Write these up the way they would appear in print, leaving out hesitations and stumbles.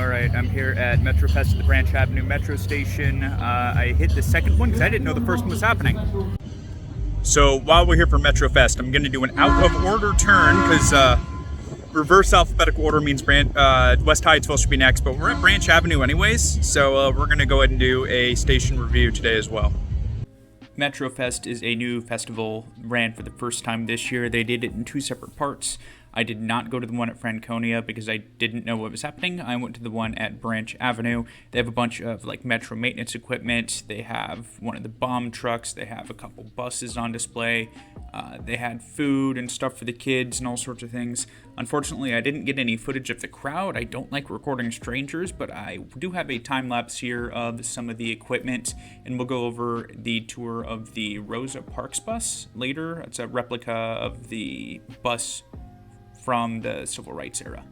Alright, I'm here at MetroFest at the Branch Avenue Metro Station. I hit the second one because I didn't know the first one was happening. So while we're here for MetroFest, I'm going to do an out-of-order turn because reverse alphabetical order means West Hyattsville should be next, but we're at Branch Avenue anyways, so we're going to go ahead and do a station review today as well. MetroFest is a new festival ran for the first time this year. They did it in two separate parts. I did not go to the one at Franconia because I didn't know what was happening. I went to the one at Branch Avenue. They have a bunch of like Metro maintenance equipment. They have one of the bomb trucks. They have a couple buses on display. They had food and stuff for the kids and all sorts of things. Unfortunately, I didn't get any footage of the crowd. I don't like recording strangers, but I do have a time lapse here of some of the equipment, and we'll go over the tour of the Rosa Parks bus later. It's a replica of the bus from the Civil Rights era.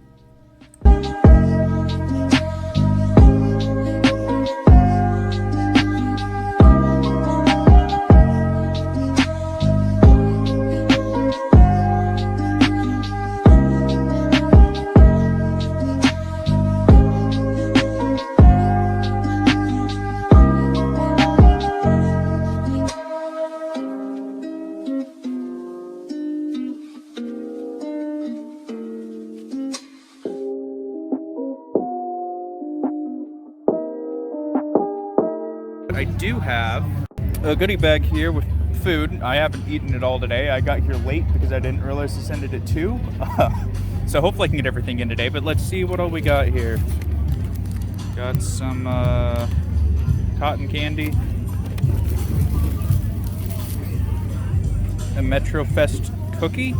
I do have a goodie bag here with food. I haven't eaten it all today. I got here late because I didn't realize this ended at 2. So hopefully I can get everything in today, but let's see what all we got here. Got some cotton candy, a MetroFest cookie,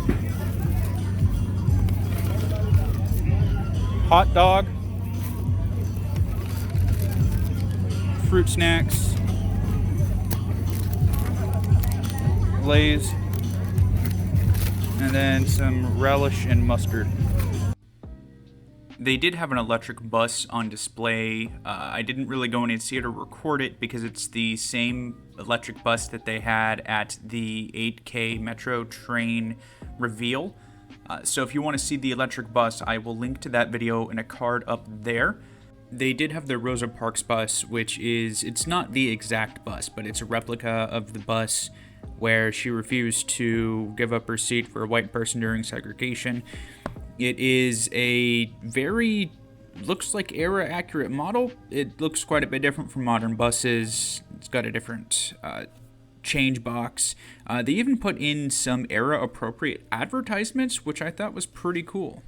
hot dog, fruit snacks, Lay's, and then some relish and mustard. They did have an electric bus on display. I didn't really go in and see it or record it because it's the same electric bus that they had at the 8K Metro train reveal. So if you want to see the electric bus, I will link to that video in a card up there. They did have the Rosa Parks bus, which is, it's not the exact bus, but it's a replica of the bus where she refused to give up her seat for a white person during segregation. It is a very, looks like era-accurate model. It looks quite a bit different from modern buses. It's got a different change box. They even put in some era-appropriate advertisements, which I thought was pretty cool.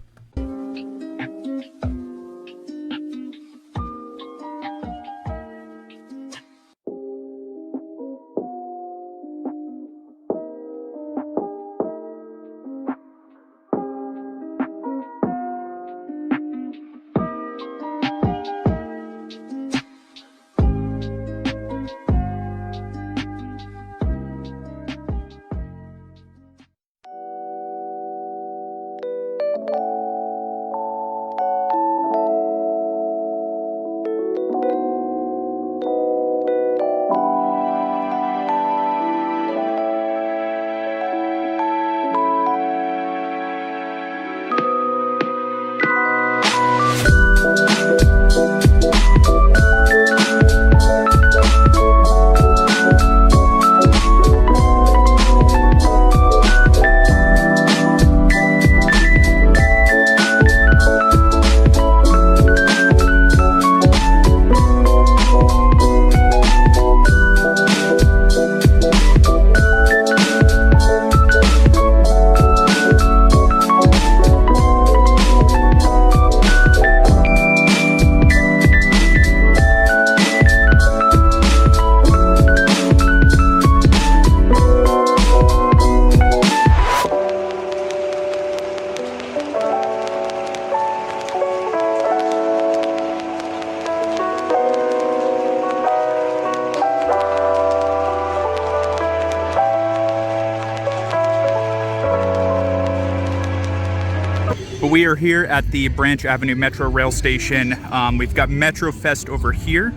But we are here at the Branch Avenue Metro Rail Station. We've got MetroFest over here.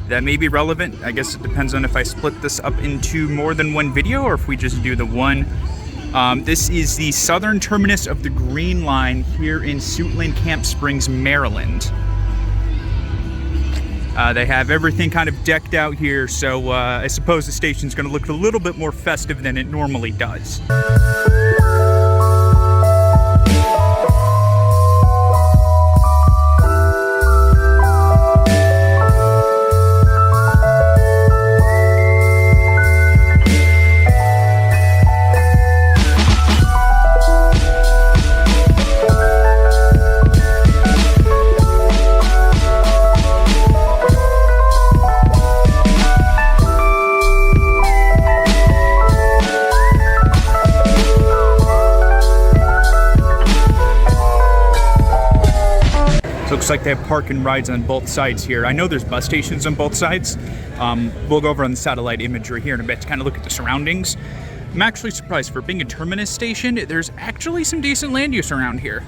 That may be relevant. I guess it depends on if I split this up into more than one video or if we just do the one. This is the southern terminus of the Green Line here in Suitland, Camp Springs, Maryland. They have everything kind of decked out here, so I suppose the station's going to look a little bit more festive than it normally does. Looks like they have park and rides on both sides here. I know there's bus stations on both sides. We'll go over on the satellite imagery here in a bit to kind of look at the surroundings. I'm actually surprised for being a terminus station, there's actually some decent land use around here.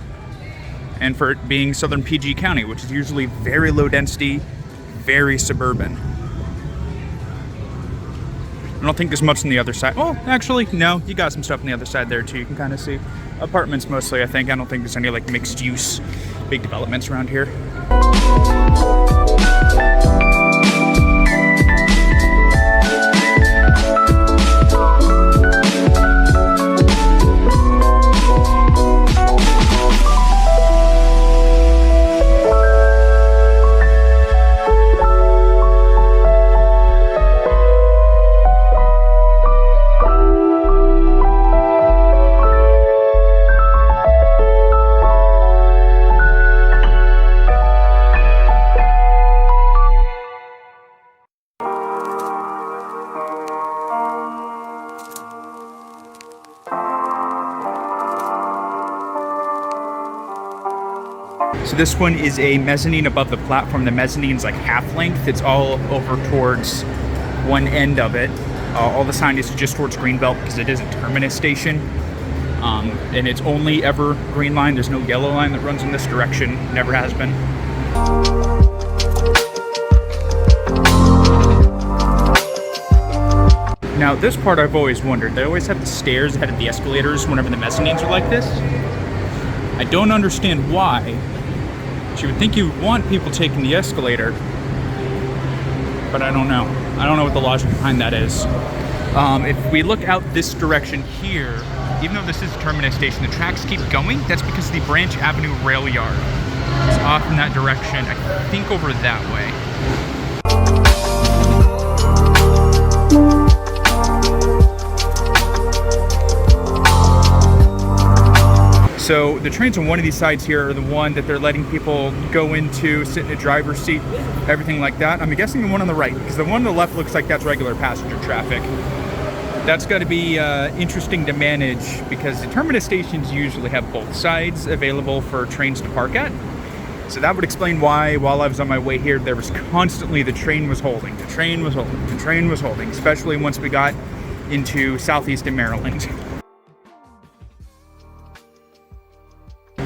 And for it being southern PG County, which is usually very low density, very suburban. I don't think there's much on the other side. Oh, actually, no, you got some stuff on the other side there too. You can kind of see apartments mostly, I think. I don't think there's any like mixed use big developments around here. So this one is a mezzanine above the platform. The mezzanine's like half length. It's all over towards one end of it. All the signage is just towards Greenbelt because it is a terminus station. And it's only ever green line. There's no yellow line that runs in this direction. Never has been. Now this part I've always wondered. They always have the stairs ahead of the escalators whenever the mezzanines are like this. I don't understand why. You would think you would want people taking the escalator, but I don't know. I don't know what the logic behind that is. If we look out this direction here, even though this is a terminus station, the tracks keep going. That's because the Branch Avenue rail yard is off in that direction. I think over that way. So the trains on one of these sides here are the one that they're letting people go into, sit in a driver's seat, everything like that. I'm guessing the one on the right, because the one on the left looks like that's regular passenger traffic. That's got to be interesting to manage because the terminus stations usually have both sides available for trains to park at. So that would explain why, while I was on my way here, there was constantly the train was holding, the train was holding, the train was holding, especially once we got into southeastern Maryland.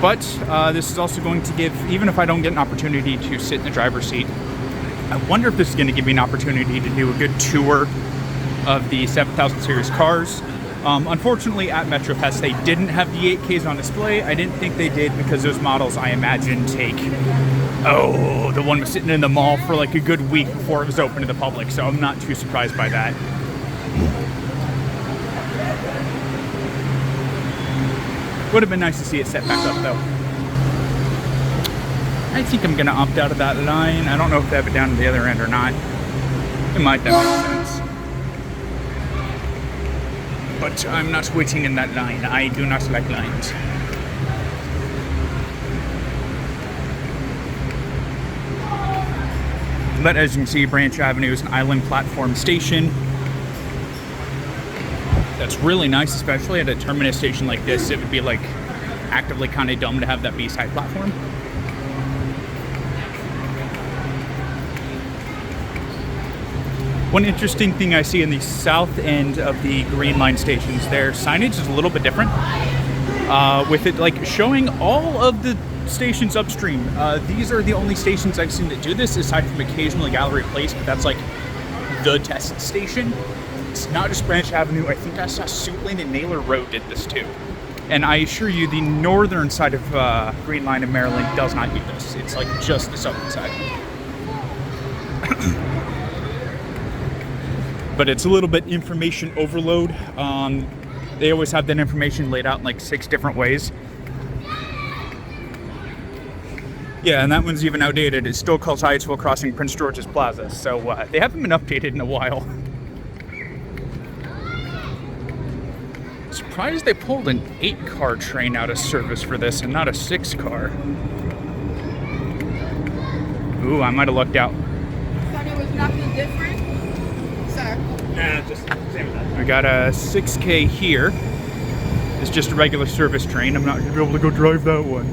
But this is also going to give, even if I don't get an opportunity to sit in the driver's seat, I wonder if this is going to give me an opportunity to do a good tour of the 7000 series cars. Unfortunately, at MetroFest, they didn't have the 8Ks on display. I didn't think they did because those models, I imagine, take, the one was sitting in the mall for like a good week before it was open to the public, so I'm not too surprised by that. Would have been nice to see it set back up though. I think I'm gonna opt out of that line. I don't know if they have it down to the other end or not. It might, that makes sense. But I'm not waiting in that line. I do not like lines. But as you can see, Branch Avenue is an island platform station. That's really nice, especially at a terminus station like this. It would be like actively kind of dumb to have that B-side platform. One interesting thing I see in the south end of the Green Line stations, their signage is a little bit different. With it like showing all of the stations upstream. These are the only stations I've seen that do this, aside from occasionally Gallery Place, but that's like the test station. It's not just Branch Avenue. I think I saw Suit Lane and Naylor Road did this too. And I assure you, the northern side of Green Line in Maryland does not do this. It's like just the southern side. But it's a little bit information overload. They always have that information laid out in like 6 different ways. Yeah, and that one's even outdated. It still calls Hyattsville Crossing Prince George's Plaza, so they haven't been updated in a while. Surprised they pulled an 8-car train out of service for this and not a 6-car. Ooh, I might have lucked out. Thought it was nothing different, sir. Nah, just same as that. We got a 6K here. It's just a regular service train. I'm not gonna be able to go drive that one.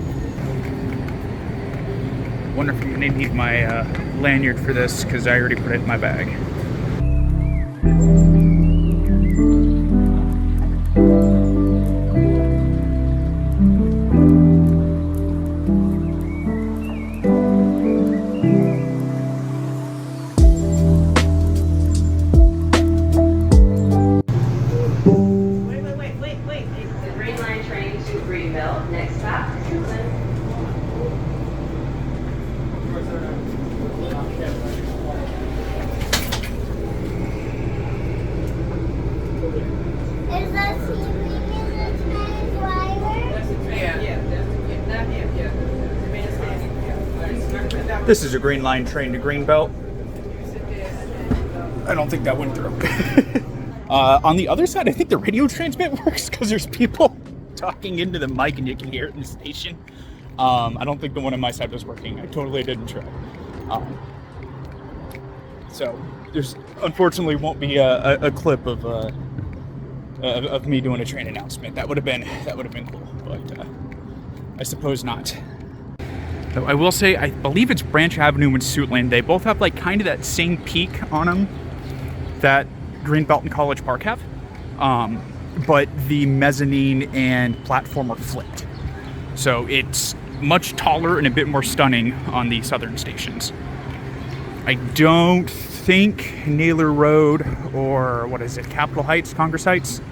Wonder if I'm gonna need my lanyard for this because I already put it in my bag. Wait. It's the Green Line train to Greenbelt. Next stop, Suitland. Is that sleeping in the train driver? This is a Green Line train to Greenbelt. I don't think that went through. On the other side, I think the radio transmit works because there's people talking into the mic and you can hear it in the station. I don't think the one on my side was working. I totally didn't try. So there's unfortunately won't be a clip of me doing a train announcement. That would have been cool, but I suppose not. So I will say, I believe it's Branch Avenue and Suitland. They both have like kind of that same peak on them that Greenbelt and College Park have, but the mezzanine and platform are flipped. So it's much taller and a bit more stunning on the southern stations. I don't think Naylor Road or what is it, Capitol Heights, Congress Heights?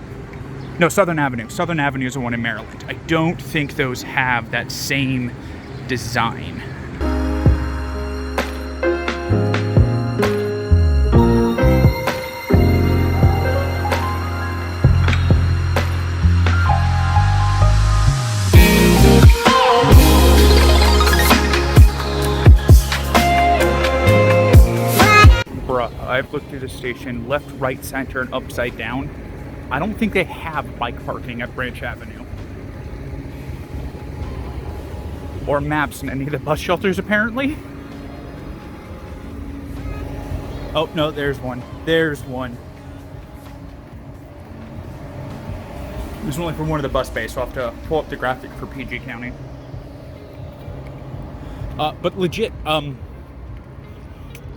No, Southern Avenue. Southern Avenue is the one in Maryland. I don't think those have that same design. I've looked through the station left, right, center, and upside down. I don't think they have bike parking at Branch Avenue. Or maps in any of the bus shelters, apparently. Oh, no, there's one. There's one. There's only for one of the bus bays, so I'll have to pull up the graphic for PG County. But legit,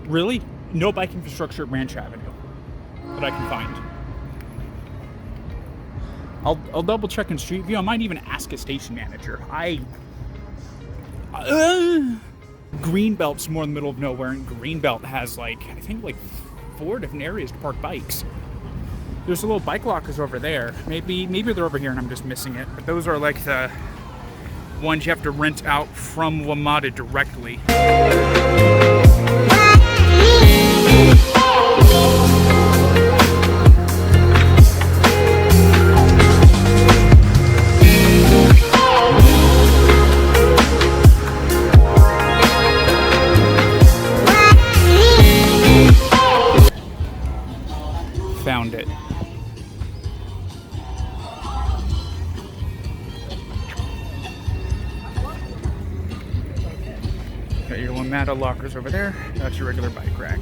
really? No bike infrastructure at Branch Avenue that I can find. I'll double check in Street View. I might even ask a station manager. Greenbelt's more in the middle of nowhere, and Greenbelt has I think 4 different areas to park bikes. There's a little bike lockers over there. Maybe they're over here and I'm just missing it. But those are like the ones you have to rent out from WMATA directly. Found it. Got your WMATA lockers over there. That's your regular bike rack.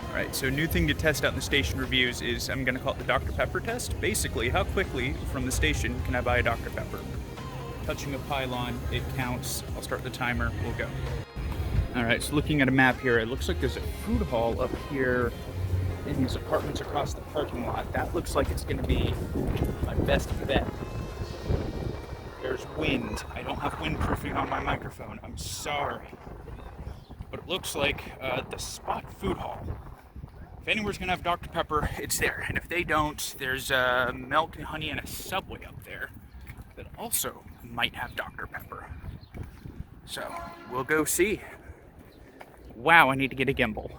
All right, so new thing to test out in the station reviews is I'm gonna call it the Dr. Pepper test. Basically, how quickly from the station can I buy a Dr. Pepper? Touching a pylon, it counts. I'll start the timer, we'll go. All right, so looking at a map here, it looks like there's a food hall up here in these apartments across the parking lot. That looks like it's gonna be my best bet. There's wind. I don't have windproofing on my microphone, I'm sorry. But it looks like the Spot Food Hall. If anywhere's gonna have Dr. Pepper, it's there. And if they don't, there's Milk and Honey and a Subway up there that also might have Dr. Pepper. So, we'll go see. Wow, I need to get a gimbal.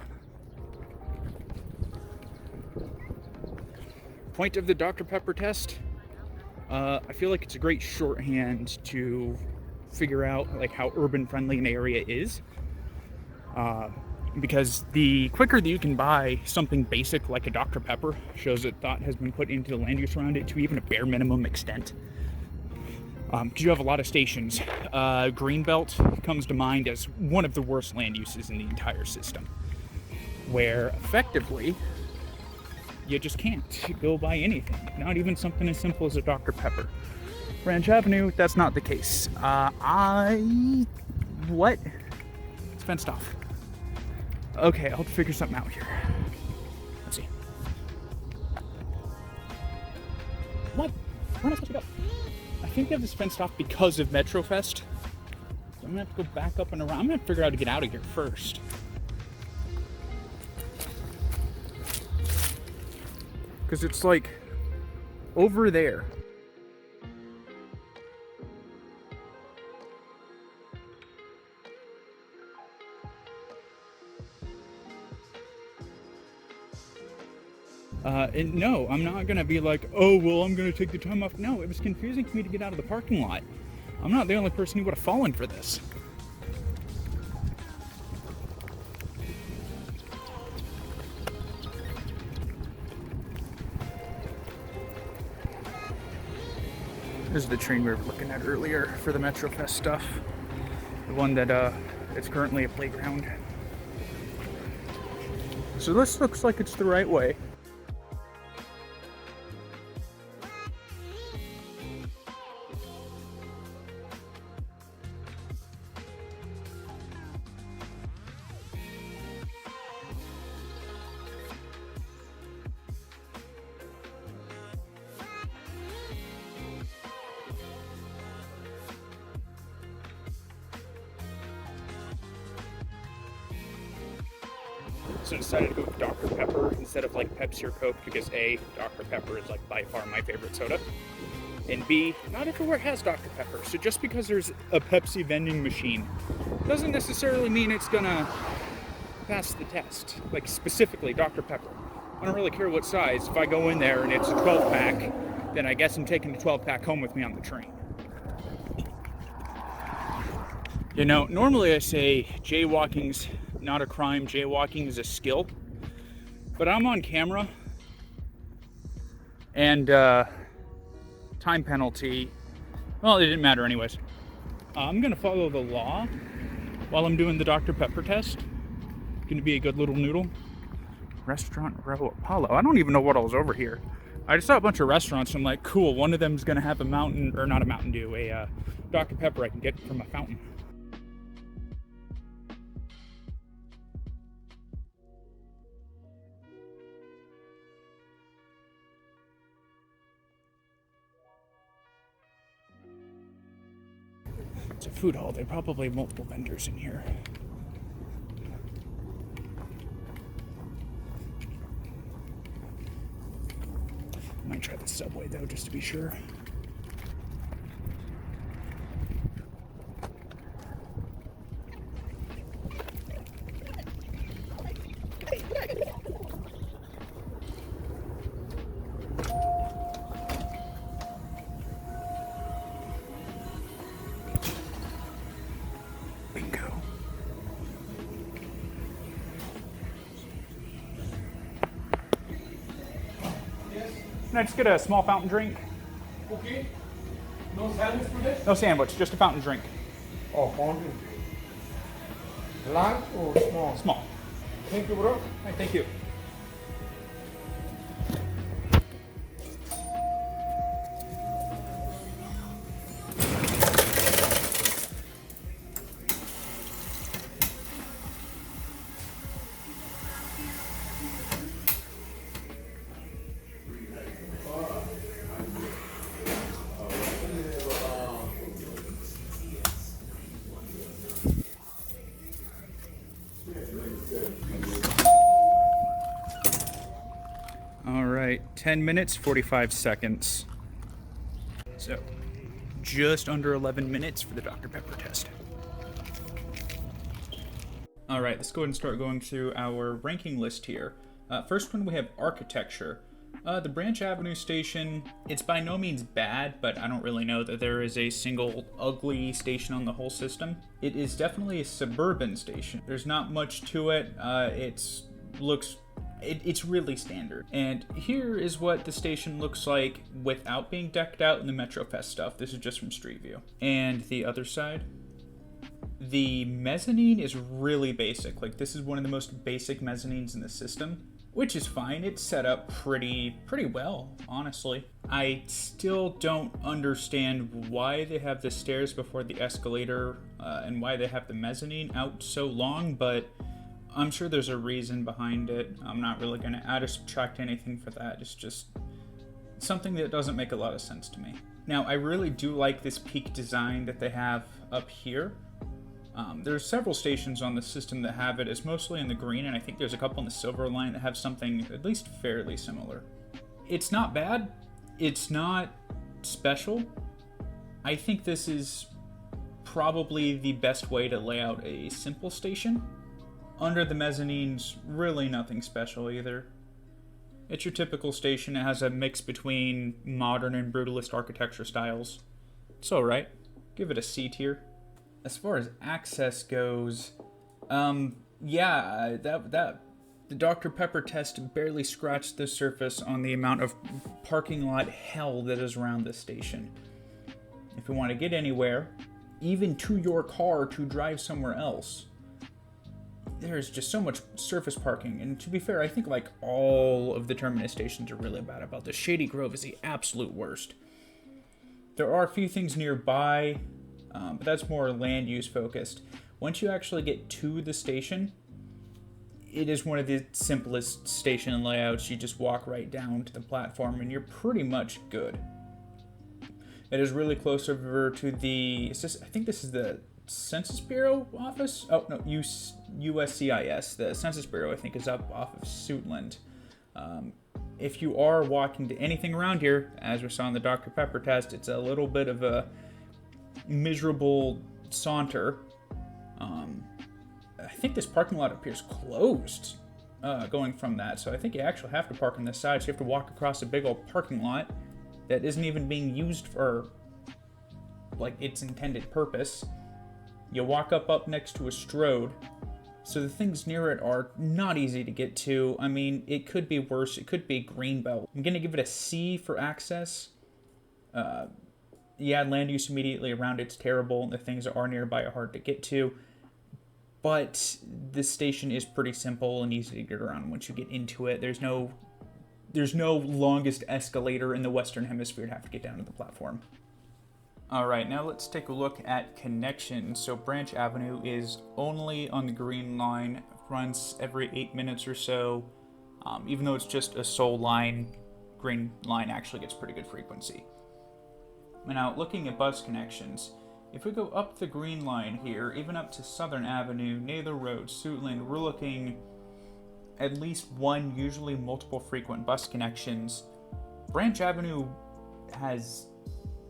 point of the Dr. Pepper test, I feel like it's a great shorthand to figure out like how urban friendly an area is. Because the quicker that you can buy something basic like a Dr. Pepper shows that thought has been put into the land use around it to even a bare minimum extent. Because you have a lot of stations. Greenbelt comes to mind as one of the worst land uses in the entire system, where effectively you just can't go buy anything, not even something as simple as a Dr. Pepper. Ranch Avenue, that's not the case. What? It's fenced off. Okay, I'll figure something out here. Let's see. What? Where am I supposed to go? I think they have this fenced off because of MetroFest. So I'm gonna have to go back up and around. I'm gonna figure out how to get out of here first. Because it's like over there. And no, I'm not gonna be like, oh, well, I'm gonna take the time off. No, it was confusing for me to get out of the parking lot. I'm not the only person who would have fallen for this. This is the train we were looking at earlier for the MetroFest stuff. The one that is currently a playground. So this looks like it's the right way. So I decided to go with Dr. Pepper instead of like Pepsi or Coke because A, Dr. Pepper is like by far my favorite soda. And B, not everywhere has Dr. Pepper. So just because there's a Pepsi vending machine doesn't necessarily mean it's gonna pass the test. Like specifically Dr. Pepper. I don't really care what size. If I go in there and it's a 12 pack, then I guess I'm taking the 12 pack home with me on the train. You know, normally I say jaywalking's not a crime, jaywalking is a skill. But I'm on camera and time penalty, well, it didn't matter anyways. I'm gonna follow the law while I'm doing the Dr. Pepper test. Gonna be a good little noodle. Restaurant Row Apollo. I don't even know what all's over here. I just saw a bunch of restaurants and I'm like, cool, one of them's gonna have a mountain, or not a Mountain Dew, a Dr. Pepper I can get from a fountain. It's a food hall. There are probably multiple vendors in here. I might try the Subway though, just to be sure. Bingo. Can I just get a small fountain drink? Okay. No sandwich today? No sandwich, just a fountain drink. Oh, fountain. Large or small? Small. Thank you, bro. Hey, thank you. All right, 10 minutes, 45 seconds. So, just under 11 minutes for the Dr. Pepper test. All right, let's go ahead and start going through our ranking list here. First one, we have architecture. The Branch Avenue station, it's by no means bad, but I don't really know that there is a single ugly station on the whole system. It is definitely a suburban station. There's not much to it. It's really standard. And here is what the station looks like without being decked out in the MetroFest stuff. This is just from Street View. And the other side, the mezzanine is really basic. Like, this is one of the most basic mezzanines in the system, which is fine. It's set up pretty well, honestly. I still don't understand why they have the stairs before the escalator and why they have the mezzanine out so long, but I'm sure there's a reason behind it. I'm not really going to add or subtract anything for that. It's just something that doesn't make a lot of sense to me. Now, I really do like this peak design that they have up here. There's several stations on the system that have it. It's mostly in the green, and I think there's a couple in the silver line that have something at least fairly similar. It's not bad. It's not special. I think this is probably the best way to lay out a simple station. Under the mezzanine's really nothing special either. It's your typical station. It has a mix between modern and brutalist architecture styles. It's alright. Give it a C tier. As far as access goes, the Dr. Pepper test barely scratched the surface on the amount of parking lot hell that is around this station. If you want to get anywhere, even to your car to drive somewhere else, there's just so much surface parking. And to be fair, I think like all of the terminus stations are really bad about this. Shady Grove is the absolute worst. There are a few things nearby, but that's more land use focused. Once you actually get to the station, it is one of the simplest station layouts. You just walk right down to the platform and you're pretty much good. It is really close over to I think this is the Census Bureau office? Oh, no, USCIS. The Census Bureau, I think, is up off of Suitland. If you are walking to anything around here, as we saw in the Dr. Pepper test, it's a little bit of a miserable saunter. I think this parking lot appears closed going from that, so I think you actually have to park on this side, so you have to walk across a big old parking lot that isn't even being used for like its intended purpose. You walk up next to a Strode, so the things near it are not easy to get to. I mean, it could be worse. It could be Greenbelt. I'm going to give it a C for access. Land use immediately around it's terrible, and the things that are nearby are hard to get to. But this station is pretty simple and easy to get around once you get into it. There's no longest escalator in the Western Hemisphere to have to get down to the platform. Alright, now let's take a look at connections. So Branch Avenue is only on the green line, runs every 8 minutes or so. Even though it's just a sole line, green line actually gets pretty good frequency. Now, looking at bus connections, if we go up the green line here, even up to Southern Avenue, Naylor Road, Suitland, we're looking at least one, usually multiple frequent bus connections. Branch Avenue has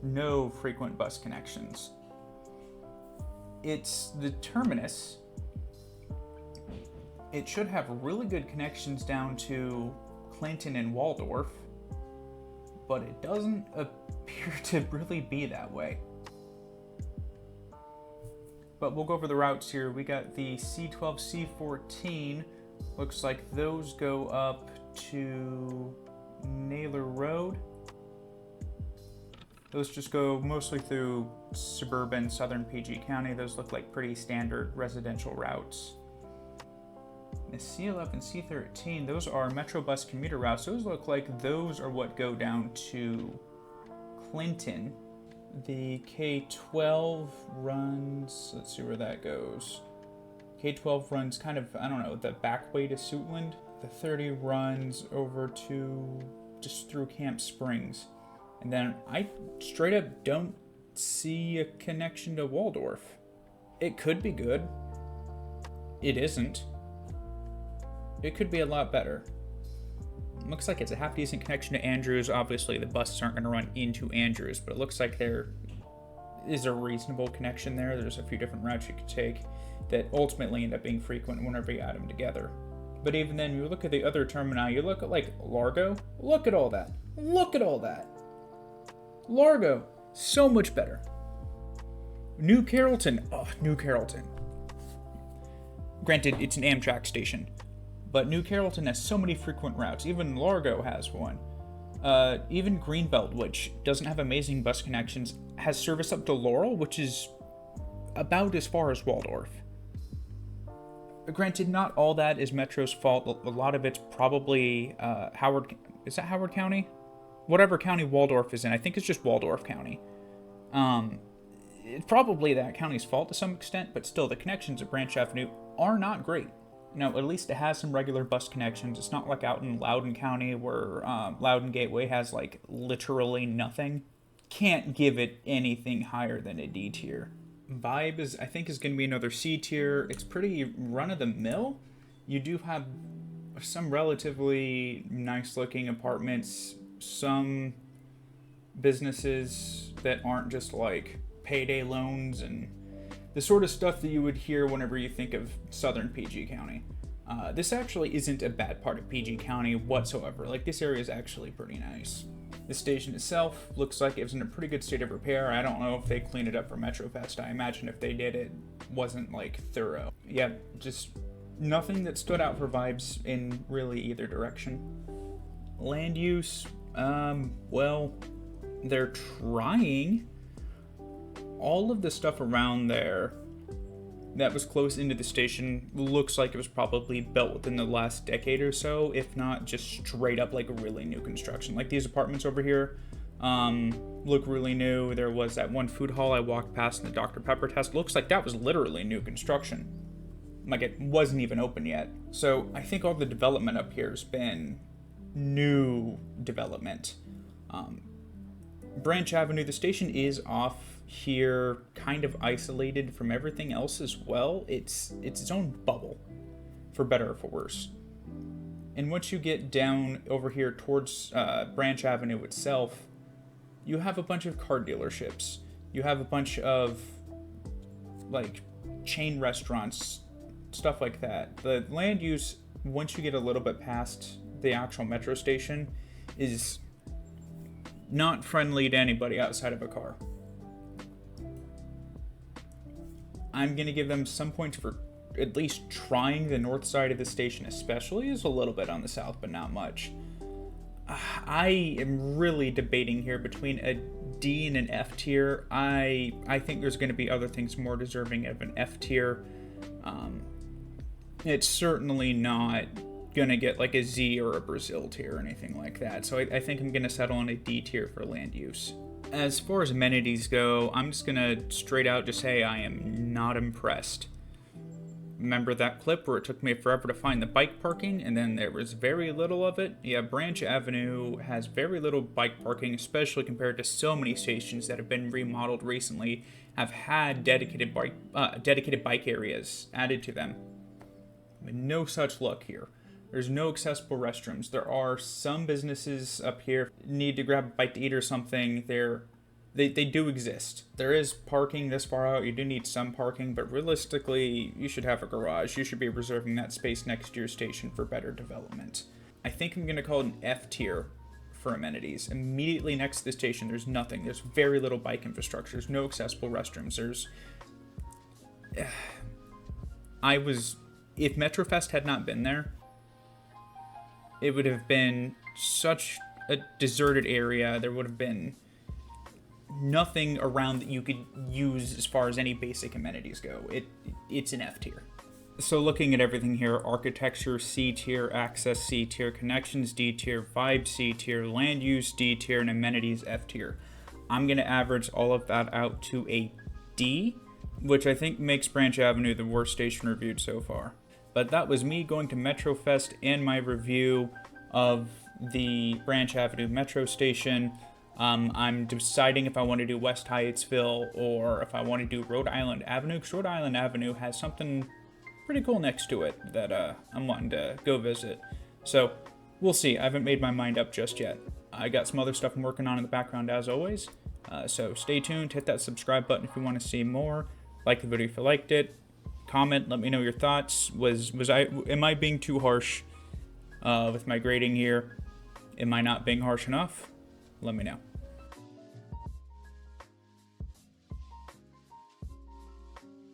no frequent bus connections. It's the terminus. It should have really good connections down to Clinton and Waldorf, but it doesn't appear to really be that way. But we'll go over the routes here. We got the C12, C14. Looks like those go up to Naylor Road. Those just go mostly through suburban southern PG County. Those look like pretty standard residential routes. The C11, C13, those are Metrobus commuter routes. Those look like those are what go down to Clinton. The K12 runs, let's see where that goes. K12 runs kind of, I don't know, the back way to Suitland. The 30 runs over to just through Camp Springs. And then I straight up don't see a connection to Waldorf. It could be good. It isn't. It could be a lot better. Looks like it's a half decent connection to Andrews. Obviously the buses aren't going to run into Andrews, but it looks like there is a reasonable connection there. There's a few different routes you could take that ultimately end up being frequent whenever you add them together. But even then, you look at the other terminal, you look at like Largo, look at all that. Look at all that. Largo, so much better. New Carrollton, oh, New Carrollton. Granted, it's an Amtrak station, but New Carrollton has so many frequent routes. Even Largo has one. Even Greenbelt, which doesn't have amazing bus connections, has service up to Laurel, which is about as far as Waldorf. Granted, not all that is Metro's fault. A lot of it's probably Howard. Is that Howard County? Whatever county Waldorf is in, I think it's just Waldorf County. It's probably that county's fault to some extent, but still, the connections at Branch Avenue are not great. Now, at least it has some regular bus connections. It's not like out in Loudoun County where Loudoun Gateway has like literally nothing. Can't give it anything higher than a D tier. Vibe is, I think, is going to be another C tier. It's pretty run-of-the-mill. You do have some relatively nice-looking apartments, some businesses that aren't just like payday loans and the sort of stuff that you would hear whenever you think of southern PG County. This actually isn't a bad part of PG County whatsoever. Like, this area is actually pretty nice. The station itself looks like it was in a pretty good state of repair. I don't know if they cleaned it up for MetroFest. I imagine if they did, it wasn't like thorough. Yeah, just nothing that stood out for vibes in really either direction. Land use, well, they're trying. All of the stuff around there that was close into the station looks like it was probably built within the last decade or so, if not just straight up like really new construction. Like these apartments over here look really new. There was that one food hall I walked past in the Dr. Pepper test. Looks like that was literally new construction. Like it wasn't even open yet. So I think all the development up here has been new development. Branch Avenue, the station is off here, kind of isolated from everything else as well. It's its own bubble, for better or for worse. And once you get down over here towards Branch Avenue itself, you have a bunch of car dealerships. You have a bunch of like chain restaurants, stuff like that. The land use, once you get a little bit past the actual metro station, is not friendly to anybody outside of a car. I'm going to give them some points for at least trying the north side of the station, especially. Is a little bit on the south, but not much. I am really debating here between a D and an F tier. I think there's going to be other things more deserving of an F tier. It's certainly not going to get like a Z or a Brazil tier or anything like that. So I think I'm going to settle on a D tier for land use. As far as amenities go, I'm just going to straight out just say I am not impressed. Remember that clip where it took me forever to find the bike parking and then there was very little of it? Yeah, Branch Avenue has very little bike parking, especially compared to so many stations that have been remodeled recently, have had dedicated bike areas added to them. No such luck here. There's no accessible restrooms. There are some businesses up here need to grab a bite to eat or something. They do exist. There is parking this far out. You do need some parking, but realistically, you should have a garage. You should be reserving that space next to your station for better development. I think I'm going to call it an F tier for amenities. Immediately next to the station, there's nothing. There's very little bike infrastructure. There's no accessible restrooms. If MetroFest had not been there, it would have been such a deserted area. There would have been nothing around that you could use as far as any basic amenities go. It's an F tier. So looking at everything here, architecture C tier, access C tier, connections D tier, vibe C tier, land use D tier, and amenities F tier. I'm going to average all of that out to a D, which I think makes Branch Avenue the worst station reviewed so far. But that was me going to MetroFest and my review of the Branch Avenue Metro Station. I'm deciding if I want to do West Hyattsville or if I want to do Rhode Island Avenue, because Rhode Island Avenue has something pretty cool next to it that I'm wanting to go visit. So we'll see. I haven't made my mind up just yet. I got some other stuff I'm working on in the background as always. So stay tuned, hit that subscribe button if you want to see more. Like the video if you liked it. comment. Let me know your thoughts. Am I being too harsh with my grading here? Am I not being harsh enough? Let me know.